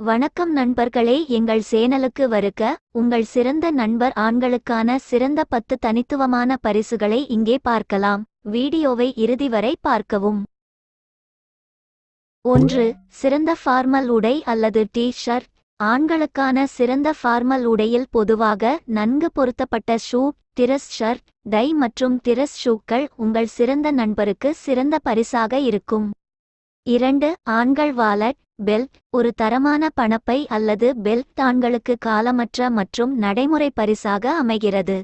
வணக்கம் நண்பர்களே, எங்கள் சேனலுக்கு வருக. உங்கள் சிறந்த நண்பர் ஆண்களுக்கான சிறந்த 10 தனித்துவமான பரிசுகளை இங்கே பார்க்கலாம். வீடியோவை இறுதி வரை பார்க்கவும். 1. சிறந்த ஃபார்மல் உடை அல்லது டி-ஷர்ட். ஆண்களுக்கான சிறந்த ஃபார்மல் உடையில் பொதுவாக நன்கு பொருத்தப்பட்ட ஷூ, டிரஸ் ஷர்ட், டை மற்றும் டிரஸ் ஷூக்கள் உங்கள் சிறந்த நண்பருக்கு சிறந்த பரிசாக இருக்கும். 2. ஆண்கள் வாலட், பெல்ட். ஒரு தரமான பணப்பை அல்லது பெல்ட் ஆண்களுக்கு காலமற்ற மற்றும் நடைமுறை பரிசாக அமைகிறது.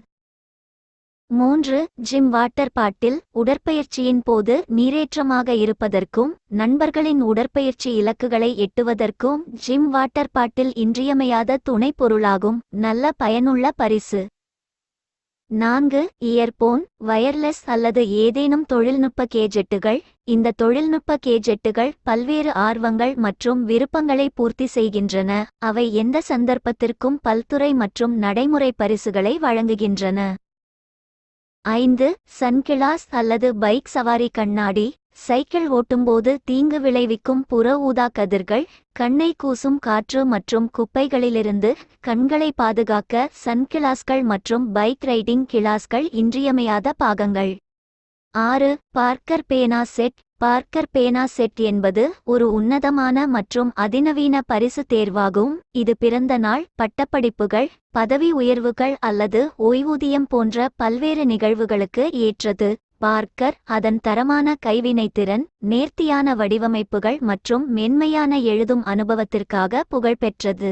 3. Gym water bottle. உடற்பயிற்சியின் போது நீரேற்றமாக இருப்பதற்கும் நண்பர்களின் உடற்பயிற்சி இலக்குகளை எட்டுவதற்கும் ஜிம் வாட்டர் பாட்டில் இன்றியமையாத துணை பொருளாகும். நல்ல பயனுள்ள பரிசு. 4. இயர்போன், வயர்லெஸ் அல்லது ஏதேனும் தொழில்நுட்ப கேஜெட்டுகள். இந்த தொழில்நுட்ப கேஜெட்டுகள் பல்வேறு ஆர்வங்கள் மற்றும் விருப்பங்களை பூர்த்தி செய்கின்றன. அவை எந்த சந்தர்ப்பத்திற்கும் பல்துறை மற்றும் நடைமுறை பரிசுகளை வழங்குகின்றன. 5. சன்கிளாஸ் அல்லது பைக் சவாரி கண்ணாடி. சைக்கிள் ஓட்டும்போது தீங்கு விளைவிக்கும் புற ஊதா கதிர்கள், கண்ணை கூசும் காற்று மற்றும் குப்பைகளிலிருந்து கண்களை பாதுகாக்க சன்கிளாஸ்கள் மற்றும் பைக் ரைடிங் கிளாஸ்கள் இன்றியமையாத பாகங்கள். 6. பார்க்கர் பேனா செட். பார்க்கர் பேனா செட் என்பது ஒரு உன்னதமான மற்றும் அதிநவீன பரிசு தேர்வாகும். இது பிறந்த நாள், பட்டப்படிப்புகள், பதவி உயர்வுகள் அல்லது ஓய்வூதியம் போன்ற பல்வேறு நிகழ்வுகளுக்கு ஏற்றது. பார்க்கர் அதன் தரமான கைவினைத்திறன், நேர்த்தியான வடிவமைப்புகள் மற்றும் மென்மையான எழுதும் அனுபவத்திற்காக புகழ்பெற்றது.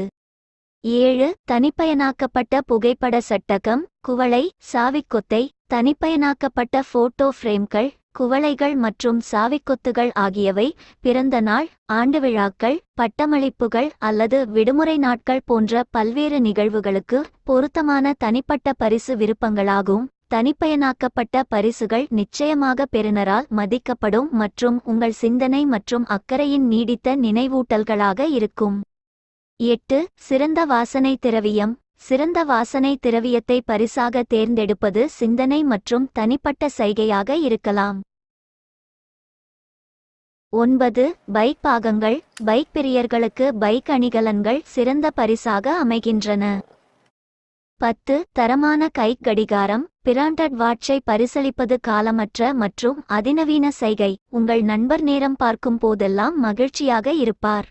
7. தனிப்பயனாக்கப்பட்ட புகைப்பட சட்டகம், குவளை, சாவிக்கொத்தை. தனிப்பயனாக்கப்பட்ட போட்டோ ஃப்ரேம்கள், குவளைகள் மற்றும் சாவிக்கொத்துகள் ஆகியவை பிறந்த நாள், ஆண்டு விழாக்கள், பட்டமளிப்புகள் அல்லது விடுமுறை நாட்கள் போன்ற பல்வேறு நிகழ்வுகளுக்கு பொருத்தமான தனிப்பட்ட பரிசு விருப்பங்களாகும். தனிப்பயனாக்கப்பட்ட பரிசுகள் நிச்சயமாக பெறுநரால் மதிக்கப்படும் மற்றும் உங்கள் சிந்தனை மற்றும் அக்கறையின் நீடித்த நினைவூட்டல்களாக இருக்கும். 8. சிறந்த வாசனை திரவியம். சிறந்த வாசனை திரவியத்தை பரிசாக தேர்ந்தெடுப்பது சிந்தனை மற்றும் தனிப்பட்ட சைகையாக இருக்கலாம். 9. பைக் பாகங்கள். பைக் பிரியர்களுக்கு பைக் அணிகலன்கள் சிறந்த பரிசாக அமைகின்றன. 10. தரமான கை கடிகாரம். பிராண்டட் வாட்சை பரிசளிப்பது காலமற்ற மற்றும் அதிநவீன சைகை. உங்கள் நண்பர் நேரம் பார்க்கும் போதெல்லாம் மகிழ்ச்சியாக இருப்பார்.